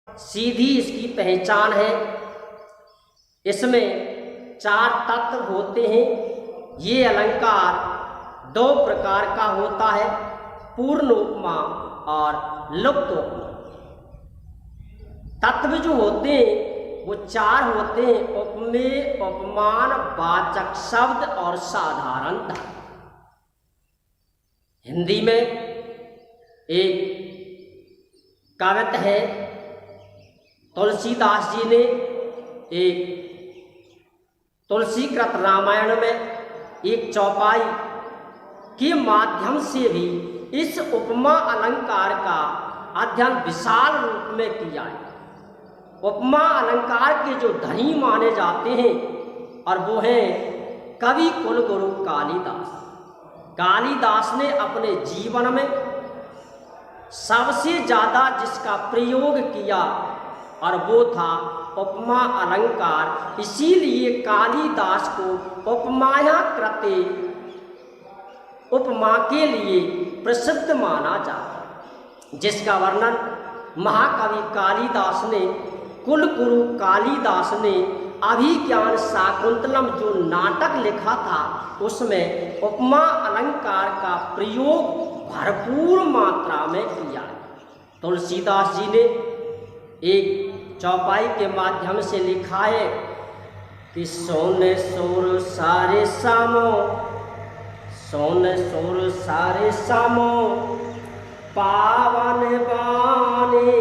सीधी इसकी पहचान है। इसमें 4 तत्व होते हैं। ये अलंकार 2 प्रकार का होता है, पूर्ण उपमा और लुप्त उपमा। तत्व जो होते हैं वो 4 होते हैं, उपमेय, उपमान, वाचक शब्द और साधारणता। हिंदी में एक कविता है, तुलसीदास जी ने एक तुलसीकृत रामायण में एक चौपाई के माध्यम से भी इस उपमा अलंकार का अध्ययन विशाल रूप में किया है। उपमा अलंकार के जो धनी माने जाते हैं और वो हैं कवि कुलगुरु कालिदास। कालिदास ने अपने जीवन में सबसे ज़्यादा जिसका प्रयोग किया और वो था उपमा अलंकार। इसीलिए कालिदास को उपमाया कृते, उपमा के लिए प्रसिद्ध माना जाता है, जिसका वर्णन महाकवि कालिदास ने, कुलगुरु कालिदास ने अभिज्ञान शाकुंतलम जो नाटक लिखा था उसमें उपमा अलंकार का प्रयोग भरपूर मात्रा में किया है। तुलसीदास जी ने एक चौपाई के माध्यम से लिखा है कि सोने सोर सारे सामो, सोने सोर सारे सामो पावन बानी,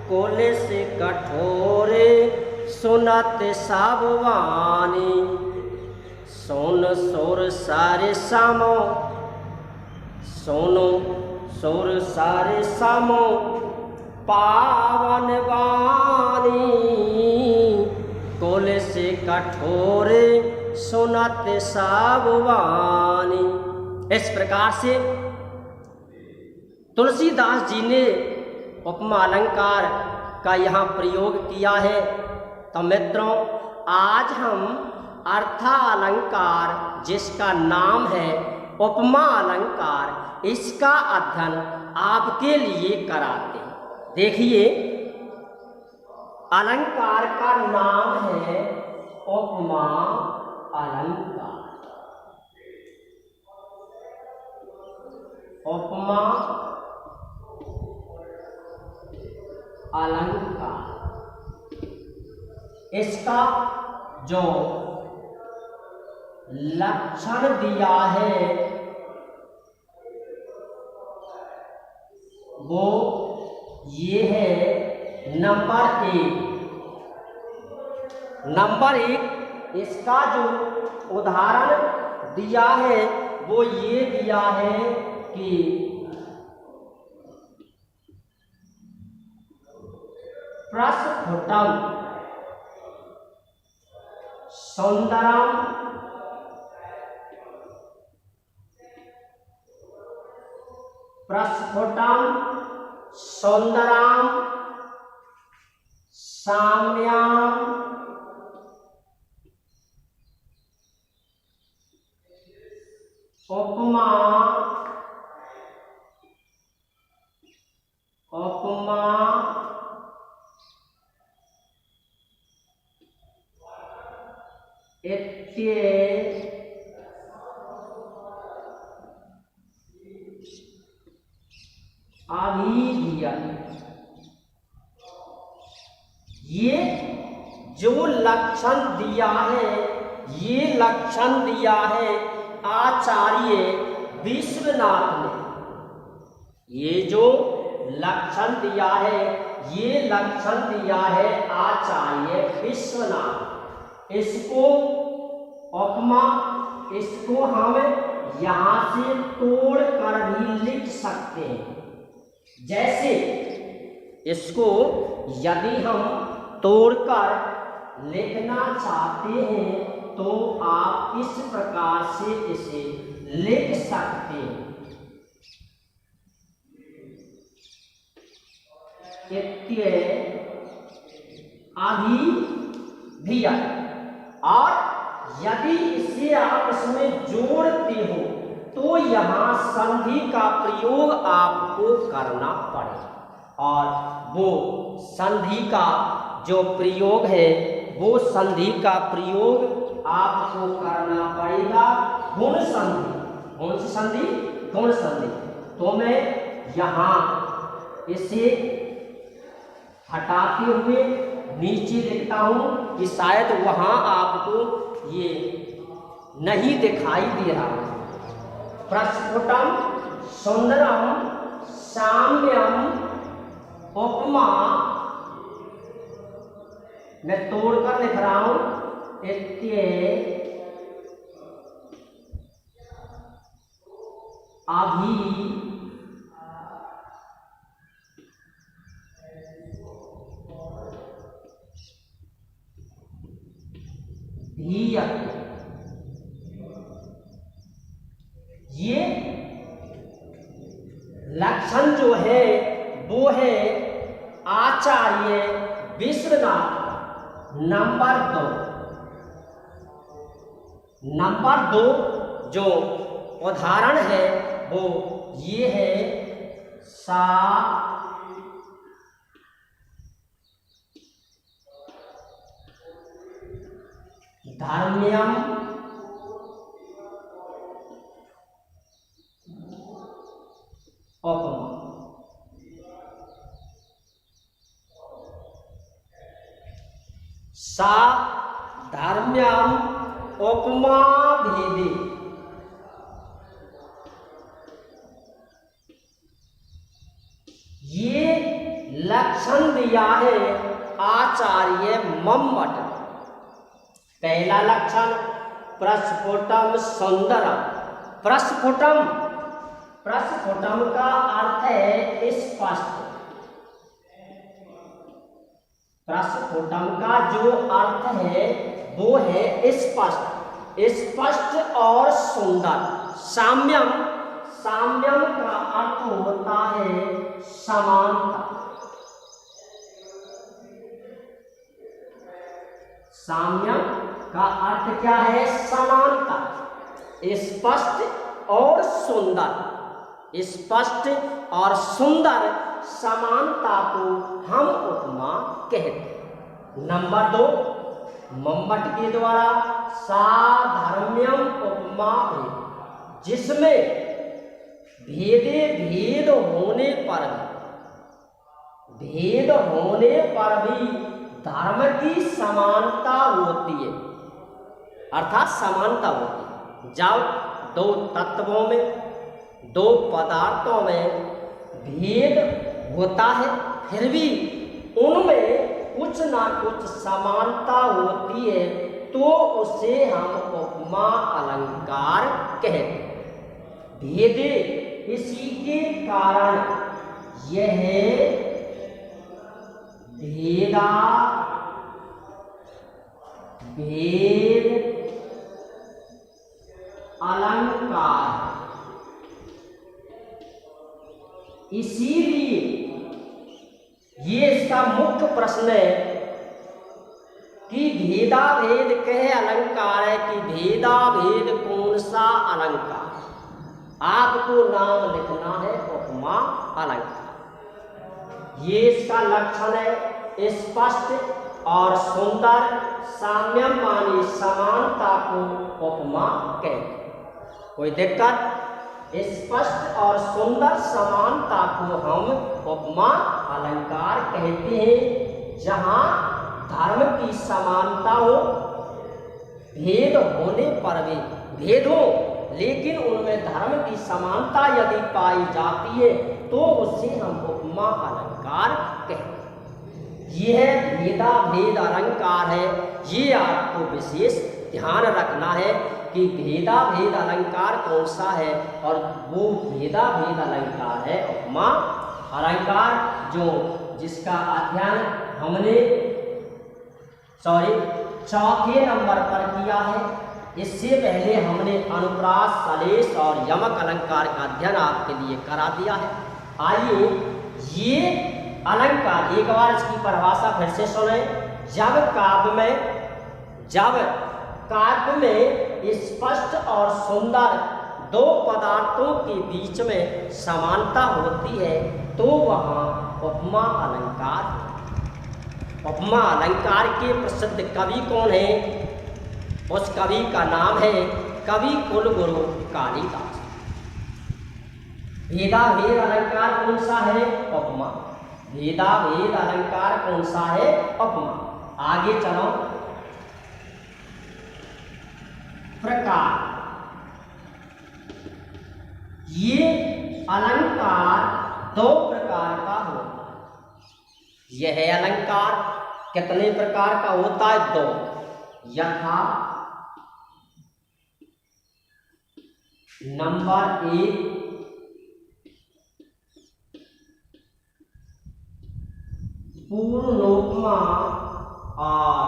कोले से कठोरे सुनत सब वाणी। सोन सोर सारे सामो, सोनो सोर सारे सामो पावन वाणी, कोले से कठोरे सुनत सब वाणी। इस प्रकार से तुलसीदास जी ने उपमा अलंकार का यहाँ प्रयोग किया है। तो मित्रों, आज हम अर्थालंकार, जिसका नाम है उपमा अलंकार, इसका अध्ययन आपके लिए कराते हैं। देखिए, अलंकार का नाम है उपमा अलंकार। उपमा अलंकार, इसका जो लक्षण दिया है वो ये है नंबर 1। नंबर 1 इसका जो उदाहरण दिया है वो ये दिया है कि प्रस्फुटम सौंदर्यम प्रस्फुटम सौंदर्यम साम्याम उपमा उपमा अभिधीयते। ये जो लक्षण दिया है, ये लक्षण दिया है आचार्य विश्वनाथ ने। ये जो लक्षण दिया है, ये लक्षण दिया है आचार्य विश्वनाथ। इसको उपमा, इसको हम यहाँ से तोड़ कर भी लिख सकते हैं। जैसे इसको यदि हम तोड़कर लिखना चाहते हैं तो आप इस प्रकार से इसे लिख सकते हैं। अभिधीयते। और यदि इसे आप इसमें जोड़ते हो तो यहाँ संधि का प्रयोग आपको करना पड़ेगा। और वो संधि का जो प्रयोग है, वो संधि का प्रयोग आपको करना पड़ेगा गुण संधि। कौन सी संधि? गुण संधि। तो मैं यहाँ इसे हटाते हुए नीचे लिखता हूँ कि शायद वहाँ आपको ये नहीं दिखाई दे रहा है। प्रस्फुटम सुंदरम साम्यम उपमा, मैं तोड़कर लिख रहा हूं, इत्ये अभी धीयते। ये लक्षण जो है वो है आचार्य विश्वनाथ। नंबर दो जो उदाहरण है वो ये है सा धर्म्यम उपमा। सा धर्म्यम उपमा भेदे। ये लक्षण दिया है आचार्य मम्मट। पहला लक्षण प्रस्फुटम सुंदरम। प्रस्फुटम का अर्थ है स्पष्ट। प्रस्फुटम का जो अर्थ है वो है स्पष्ट और सुंदर। साम्यम का अर्थ होता है समानता। साम्यम का अर्थ क्या है? समानता। स्पष्ट और सुंदर, स्पष्ट और सुंदर समानता को हम उपमा कहते हैं। नंबर दो, मम्मट के द्वारा साधर्म्यम उपमा भेद, जिसमें भेदे भेद होने पर भी धर्म की समानता होती है, अर्थात समानता होती है। जब दो तत्वों में, दो पदार्थों में भेद होता है फिर भी उनमें कुछ ना कुछ समानता होती है, तो उसे हम उपमा अलंकार कहते हैं। भेदे, इसी के कारण यह भेदा भेद अलंकार। इसीलिए ये इसका मुख्य प्रश्न है कि भेदा भेद कह अलंकार है कि भेदा भेद कौन सा अलंकार। आपको नाम लिखना है उपमा अलंकार। ये इसका लक्षण है स्पष्ट और सुंदर। साम्यम मानी समानता को उपमा कहते हैं। कोई दिक्कत? स्पष्ट और सुंदर समानता को हम उपमा अलंकार कहते हैं। जहाँ धर्म की समानता हो, भेद होने पर भी भेद हो लेकिन उनमें धर्म की समानता यदि पाई जाती है तो उसे हम उपमा अलंकार कहते हैं। यह भेदा भेद अलंकार है। ये आपको विशेष ध्यान रखना है कि भेदा भेद अलंकार कौन सा है, और वो भेदा भेद अलंकार है उपमा अलंकार, जिसका अध्ययन हमने चौथे नंबर पर किया है। इससे पहले हमने अनुप्रास, सलेश और यमक अलंकार का अध्ययन आपके लिए करा दिया है। आइए ये अलंकार एक बार इसकी परिभाषा फिर से सुने। जब काव्य में स्पष्ट और सुंदर दो पदार्थों के बीच में समानता होती है तो वहाँ उपमा अलंकार। उपमा अलंकार के प्रसिद्ध कवि कौन है? उस कवि का नाम है कवि कुलगुरु कालिदास। भेदाभेद अलंकार कौन सा है? उपमा। भेदाभेद अलंकार कौन सा है? उपमा। आगे चलो। प्रकार। ये अलंकार दो प्रकार का होता है। यह अलंकार कितने प्रकार का होता है? दो। यथा नंबर 1 पूर्णोपमा और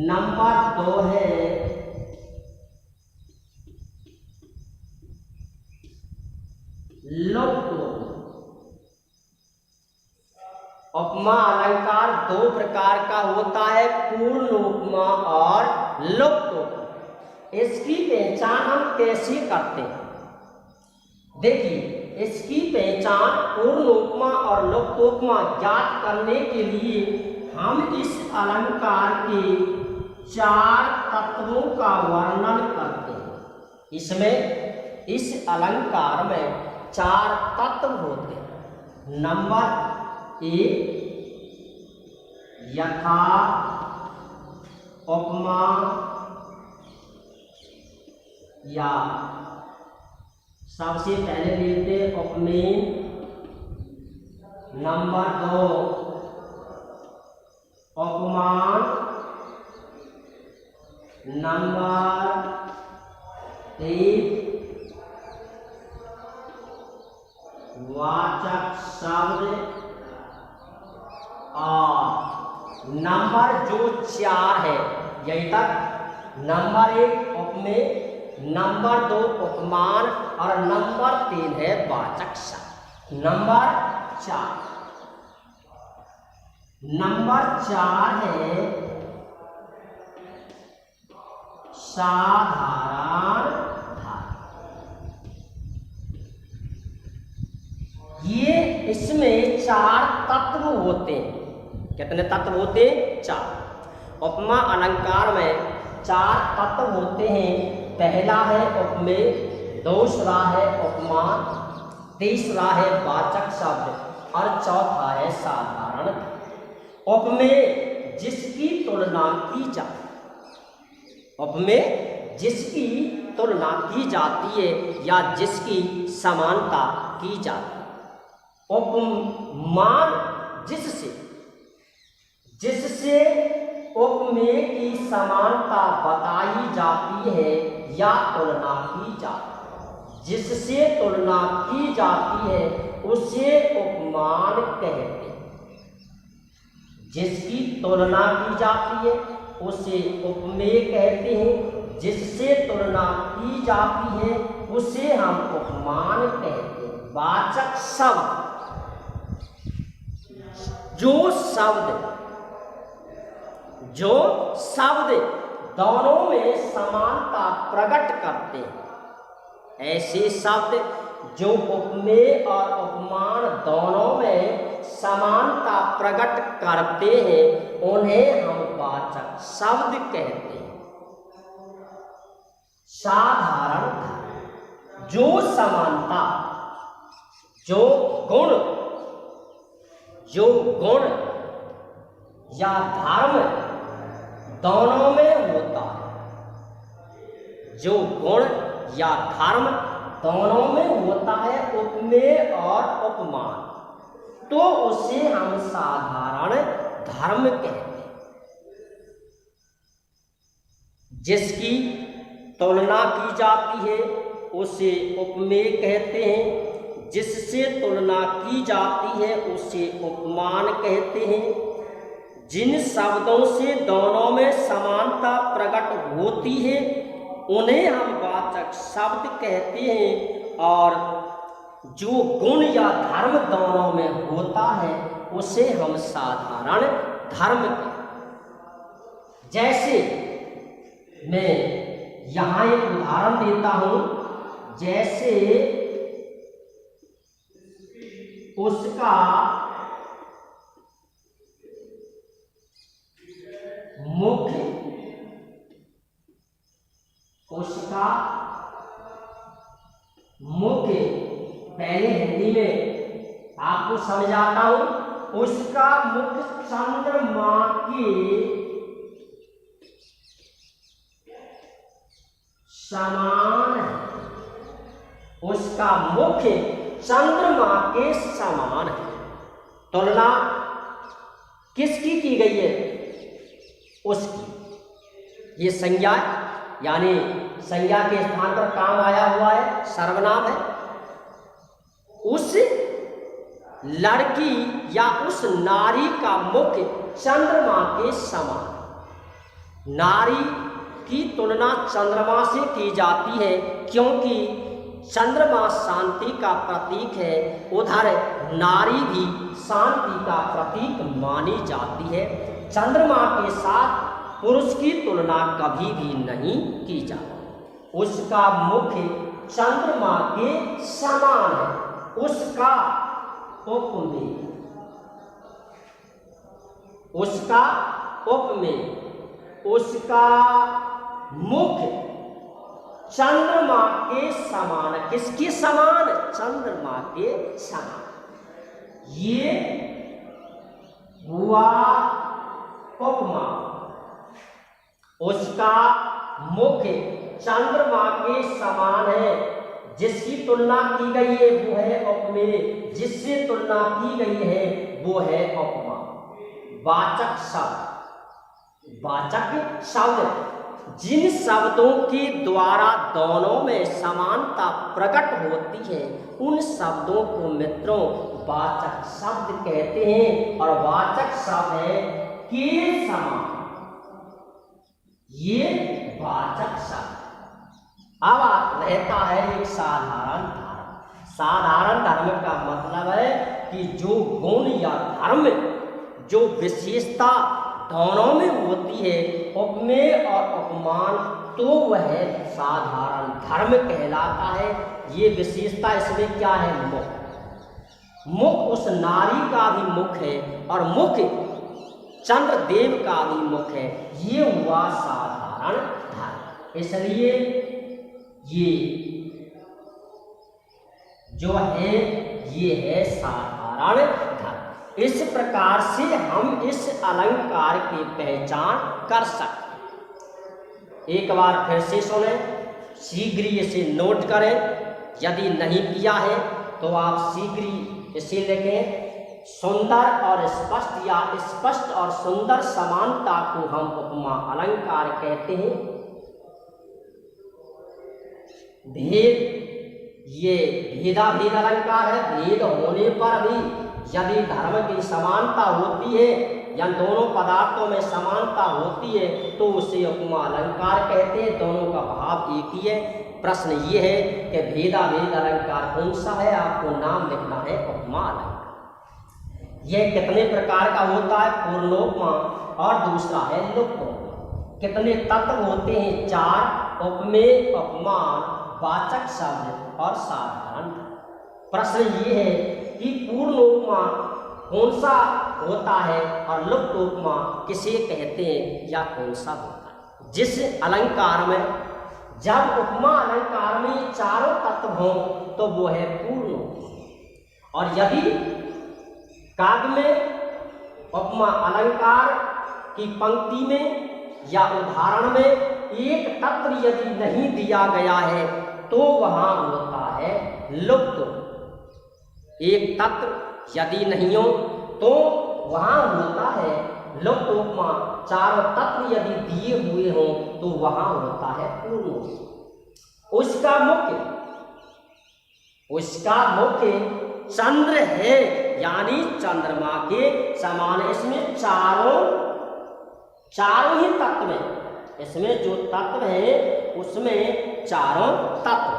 नंबर 2 है लुप्त। उपमा अलंकार दो प्रकार का होता है, पूर्ण उपमा और लुप्त उपमा। इसकी पहचान हम कैसे करते हैं? देखिए, इसकी पहचान पूर्ण उपमा और लुप्त उपमा ज्ञात करने के लिए हम इस अलंकार के 4 तत्वों का वर्णन करते हैं। इसमें इस अलंकार में 4 तत्व होते हैं। नंबर 1 यथा उपमा या सबसे पहले लेते उपमेय। नंबर 2 उपमान। नंबर 3 वाचक शब्द। और नंबर जो 4 है, यही तक। नंबर 1 उपमेय, नंबर 2 उपमान और नंबर 3 है वाचक शब्द। नंबर 4 है साधारण धातु। ये इसमें 4 तत्व होते हैं। कितने तत्व होते हैं? 4। उपमा अलंकार में 4 तत्व होते हैं। पहला है उपमेय, दूसरा है उपमान, तीसरा है वाचक शब्द और चौथा है साधारण। उपमेय जिसकी तुलना की जाती, उपमेय जिसकी तुलना की जाती है या जिसकी समानता की जाती है। उपमान जिससे उपमेय की समानता बताई जाती है या तुलना की जाती है। जिससे तुलना की जाती है उसे उपमान कहते हैं। जिसकी तुलना की जाती है उसे उपमेय कहते हैं। जिससे तुलना की जाती है उसे हम उपमान कहते हैं। वाचक शब्द जो शब्द दोनों में समानता प्रकट करते हैं। ऐसे शब्द जो उपमेय और उपमान दोनों में समानता प्रकट करते हैं उन्हें हम वाचक शब्द कहते हैं। साधारण धर्म, जो समानता, जो गुण या धर्म दोनों में होता है। जो गुण या धर्म दोनों में होता है, उपमेय और उपमान, तो उसे हम साधारण धर्म कहते हैं। जिसकी तुलना की जाती है उसे उपमेय कहते हैं। जिससे तुलना की जाती है उसे उपमान कहते हैं। जिन शब्दों से दोनों में समानता प्रकट होती है उन्हें हम वाचक शब्द कहते हैं। और जो गुण या धर्म दोनों में होता है उसे हम साधारण धर्म कहते हैं। जैसे मैं यहाँ एक उदाहरण देता हूँ। जैसे उसका मुख्य, उसका मुख्य, पहले हिंदी में आपको समझाता हूं। उसका मुख चंद्रमा के समान है। उसका मुख चंद्रमा के समान है। तुलना किसकी की गई है? उसकी। ये संज्ञा यानी संज्ञा के स्थान पर काम आया हुआ है, सर्वनाम है। उस लड़की या उस नारी का मुख चंद्रमा के समान। नारी की तुलना चंद्रमा से की जाती है क्योंकि चंद्रमा शांति का प्रतीक है। उधर नारी भी शांति का प्रतीक मानी जाती है। चंद्रमा के साथ पुरुष की तुलना कभी भी नहीं की जाती। उसका मुख चंद्रमा के समान है। उसका उपमेय, उसका उपमेय, उसका मुख चंद्रमा के समान है। किसके समान? चंद्रमा के समान। ये हुआ उपमा। उसका मुख चंद्रमा के समान है। जिसकी तुलना की गई है वो है उपमेय, जिससे तुलना की गई है वो है उपमा। वाचक शब्द, वाचक शब्द जिन शब्दों के द्वारा दोनों में समानता प्रकट होती है उन शब्दों को मित्रों वाचक शब्द कहते हैं। और वाचक शब्द है के समान, ये वाचक शब्द। अब रहता है एक साधारण धर्म। साधारण धर्म का मतलब है कि जो गुण या धर्म, जो विशेषता दोनों में होती है, उपमेय और उपमान, तो वह साधारण धर्म कहलाता है। ये विशेषता इसमें क्या है? मुख। मुख उस नारी का भी मुख है और मुख चंद्रदेव का भी मुख है। ये हुआ साधारण धर्म। इसलिए ये जो है ये है साधारण धर्म। इस प्रकार से हम इस अलंकार की पहचान कर सकते। एक बार फिर से सुने, शीघ्र इसे नोट करें। यदि नहीं किया है तो आप शीघ्र इसे लिखें। सुंदर और स्पष्ट या स्पष्ट और सुंदर समानता को हम उपमा अलंकार कहते हैं। भेद, ये भेदाभेद अलंकार है। भेद होने पर भी यदि धर्म की समानता होती है या दोनों पदार्थों में समानता होती है तो उसे उपमा अलंकार कहते हैं। दोनों का भाव एक ही है। प्रश्न ये है कि भेदाभेद अलंकार कौन सा है? आपको नाम लिखना है उपमा अलंकार। यह कितने प्रकार का होता है? पूर्णोपमा और दूसरा है लुप्तोपमा। कितने तत्व होते हैं? 4। उपमेय, उपमान, वाचक शब्द और साधारण। प्रश्न ये है कि पूर्णोपमा कौन सा होता है और लुप्तोपमा किसे कहते हैं या कौन सा होता है? जिस अलंकार में, जब उपमा अलंकार में चारों तत्व हों तो वो है पूर्णोपमा। और यदि काव्य में उपमा अलंकार की पंक्ति में या उदाहरण में एक तत्व यदि नहीं दिया गया है तो वहां होता है लुप्त। एक तत्व यदि नहीं हो तो वहां होता है लुप्त उपमा। चारों तत्व यदि दिए हुए हों तो वहां होता है पूर्ण। उसका मुख्य चंद्र है यानी चंद्रमा के समान। इसमें चारों ही तत्व हैं। इसमें जो तत्व है उसमें चारों तत्व।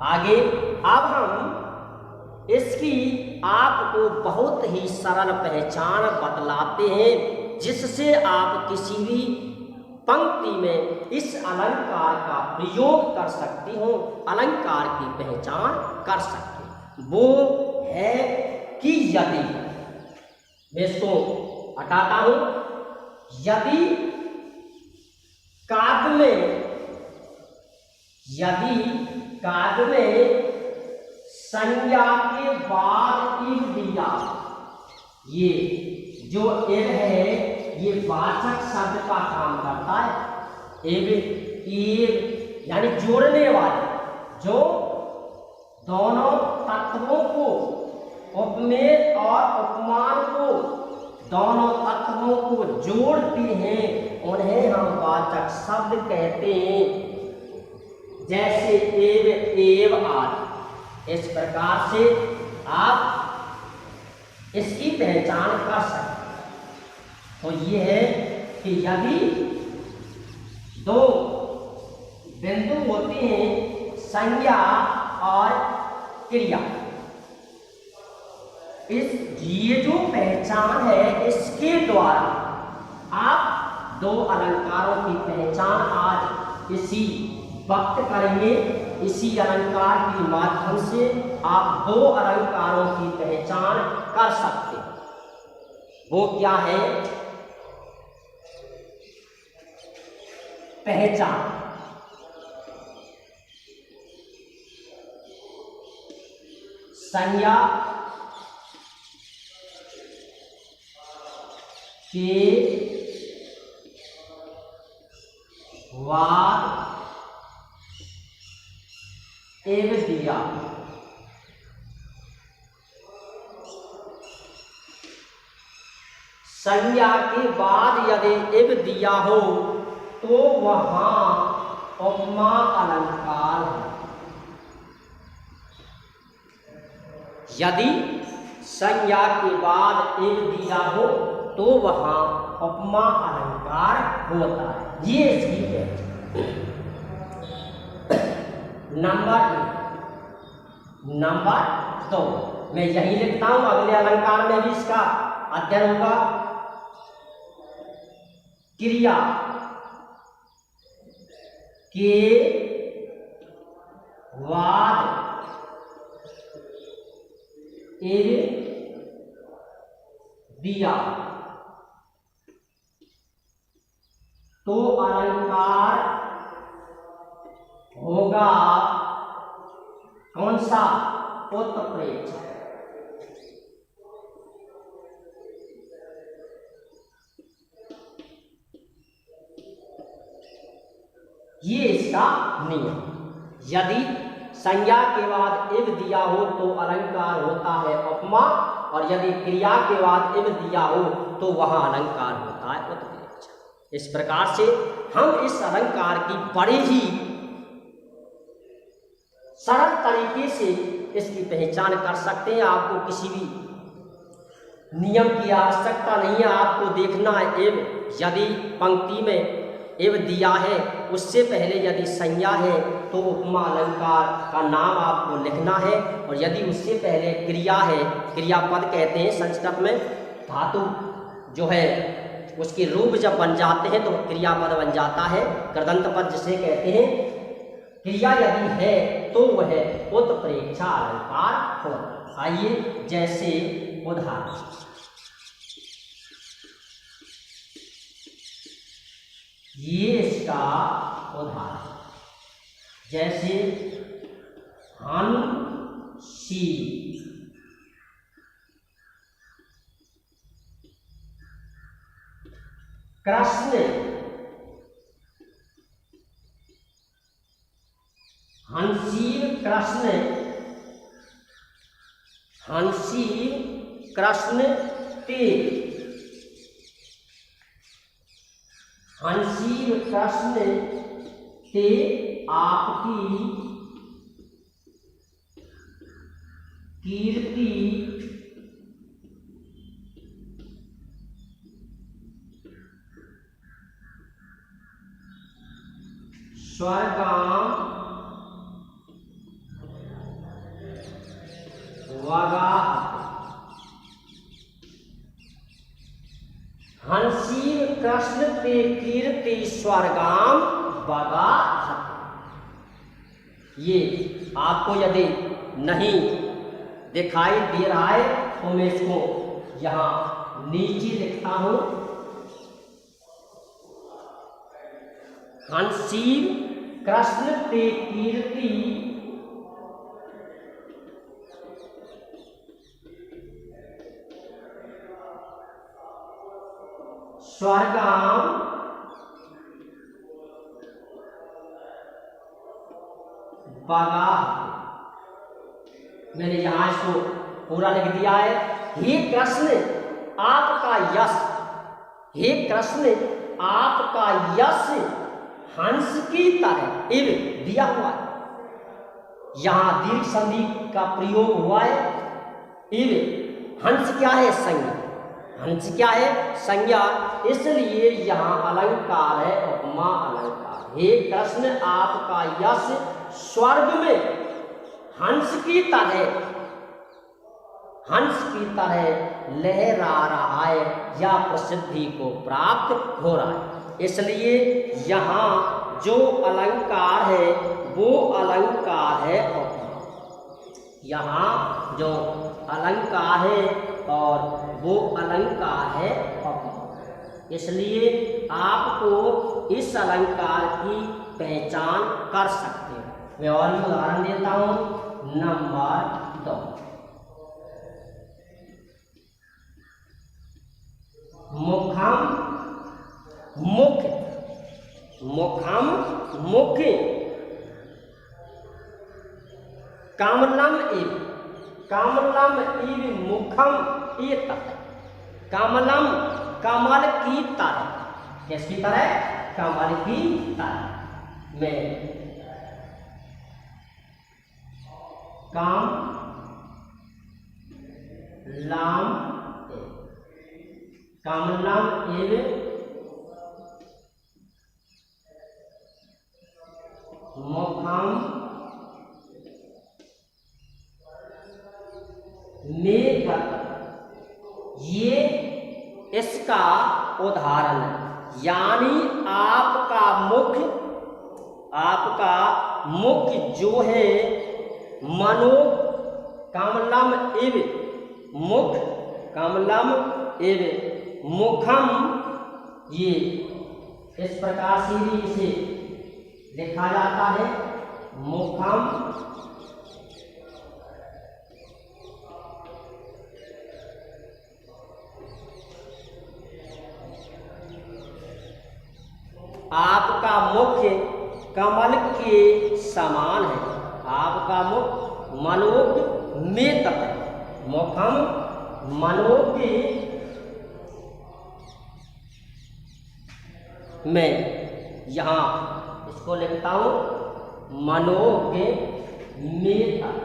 आगे अब हम इसकी आपको बहुत ही सरल पहचान बतलाते हैं जिससे आप किसी भी पंक्ति में इस अलंकार का प्रयोग कर सकते हो, अलंकार की पहचान कर सकते हो। वो है कि यदि, मैं इसको हटाता हूं, यदि काव्य में संज्ञा के बाद इव दिया, ये जो एव है ये वाचक शब्द का काम करता है। एव यानी जोड़ने वाले, जो दोनों तत्वों को, उपमेय और उपमान को, दोनों तत्वों को जोड़ते हैं, उन्हें हम वाचक शब्द कहते हैं। जैसे एव, एव आदि। इस प्रकार से आप इसकी पहचान कर सकते हैं। तो ये है कि यदि दो बिंदु होते हैं, संज्ञा और क्रिया, ये जो पहचान है, इसके द्वारा आप दो अलंकारों की पहचान आज इसी वक्त करेंगे। इसी अलंकार के माध्यम से आप दो अलंकारों की पहचान कर सकते हैं। वो क्या है? पहचान, संज्ञा के बाद एव दिया, संज्ञा के बाद यदि एव दिया हो तो वहां उपमा अलंकार है। यदि संज्ञा के बाद एव दिया हो तो वहां उपमा अलंकार होता है। ये इसकी है। नंबर 2 मैं यही लिखता हूं, अगले अलंकार में भी इसका अध्ययन होगा। क्रिया के बाद एव दिया तो अलंकार होगा कौन सा? उत्प्रेक्ष। ये इसका नियम। यदि संज्ञा के बाद एव दिया हो तो अलंकार होता है उपमा, और यदि क्रिया के बाद एव दिया हो तो वहां अलंकार होता है उत्प्रेक्ष। इस प्रकार से हम इस अलंकार की बड़े ही सरल तरीके से इसकी पहचान कर सकते हैं। आपको किसी भी नियम की आवश्यकता नहीं है। आपको देखना है एव, यदि पंक्ति में एव दिया है उससे पहले यदि संज्ञा है तो उपमा अलंकार का नाम आपको लिखना है, और यदि उससे पहले क्रिया है, क्रियापद कहते हैं संस्कृत में, धातु जो है उसके रूप जब बन जाते हैं तो क्रियापद बन जाता है, कृदंत पद जिसे कहते हैं। क्रिया यदि है तो वह उत्प्रेक्षा अलंकार होगा। आइए जैसे उदाहरण, ये इसका उदाहरण, जैसे हंसी, कृष्ण, हंसी कृष्ण, हंसी कृष्ण ते, हंसी कृष्ण ते आपकी कीर्ति स्वर्गाम वगा। हंसी कृष्ण ते कीर्ति स्वर्गाम वगा। ये आपको यदि नहीं दिखाई दे रहा है तो मैं इसको यहाँ नीचे लिखता हूँ। हंसीर कृष्ण ते कीर्ति स्वर्गाम बगा। मैंने यहां इसको पूरा लिख दिया है। हे कृष्ण आपका यश, हे कृष्ण आपका यश हंस की तरह इव दिया हुआ है। यहां दीर्घ संधि का प्रयोग हुआ है। इव हंस क्या है? संज्ञा। हंस क्या है? संज्ञा। इसलिए यहाँ अलंकार है, उपमा अलंकार। हे कृष्ण आपका यश स्वर्ग में हंस की तरह, हंस की तरह लहरा रहा है या प्रसिद्धि को प्राप्त हो रहा है। इसलिए यहाँ जो अलंकार है वो अलंकार है उपमा। यहाँ जो अलंकार है और वो अलंकार है उपमा। इसलिए आपको इस अलंकार की पहचान कर सकते हो। मैं और भी उदाहरण देता हूँ। नंबर 2, मुखम मुख, मुखम मुख, कमलम इव, कमलम इव मुखम एत, कमलम कमल की तरह। किसकी तरह? कमल की तरह। में काम लाम कमलम इव मुखम मेघ। ये इसका उदाहरण है। यानी आपका मुख, आपका मुख जो है मनो कमलम इव, मुख कमलम इव मुखम, ये इस प्रकार से भी इसे लिखा जाता है। मुखम आपका मुख कमल के समान है। आपका मुख मनोज्ञ में तक, मुखम मनोज्ञ में। यहाँ इसको लिखता हूँ मनोज्ञ में तक।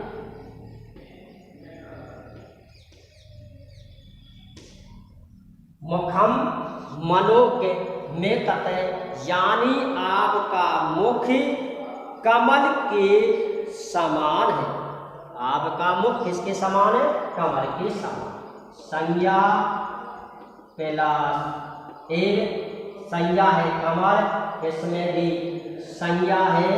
मुखम मनोज्ञ में तत, यानी आपका मुख कमल के समान है। आपका मुख किसके समान है? कमल के समान। संज्ञा प्लस ए, संज्ञा है कमल, इसमें भी संज्ञा है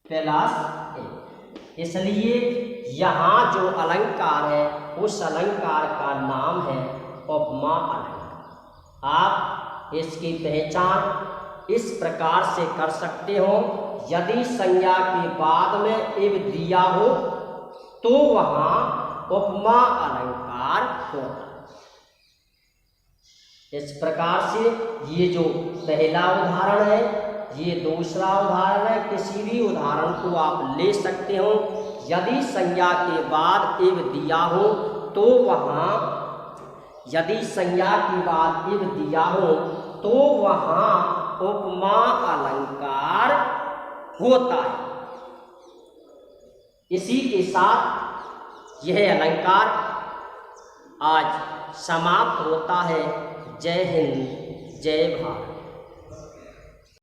प्लस ए। इसलिए यहाँ जो अलंकार है उस अलंकार का नाम है उपमा अलंकार। आप इसकी पहचान इस प्रकार से कर सकते हो। यदि संज्ञा के बाद में इव दिया हो तो वहाँ उपमा अलंकार होता। इस प्रकार से ये जो पहला उदाहरण है, ये दूसरा उदाहरण है। किसी भी उदाहरण को आप ले सकते हो। यदि संज्ञा के बाद इव दिया हो तो वहाँ, यदि संज्ञा के बाद इव दिया हो तो वहाँ उपमा अलंकार होता है। इसी के साथ यह अलंकार आज समाप्त होता है। जय हिंद, जय भारत।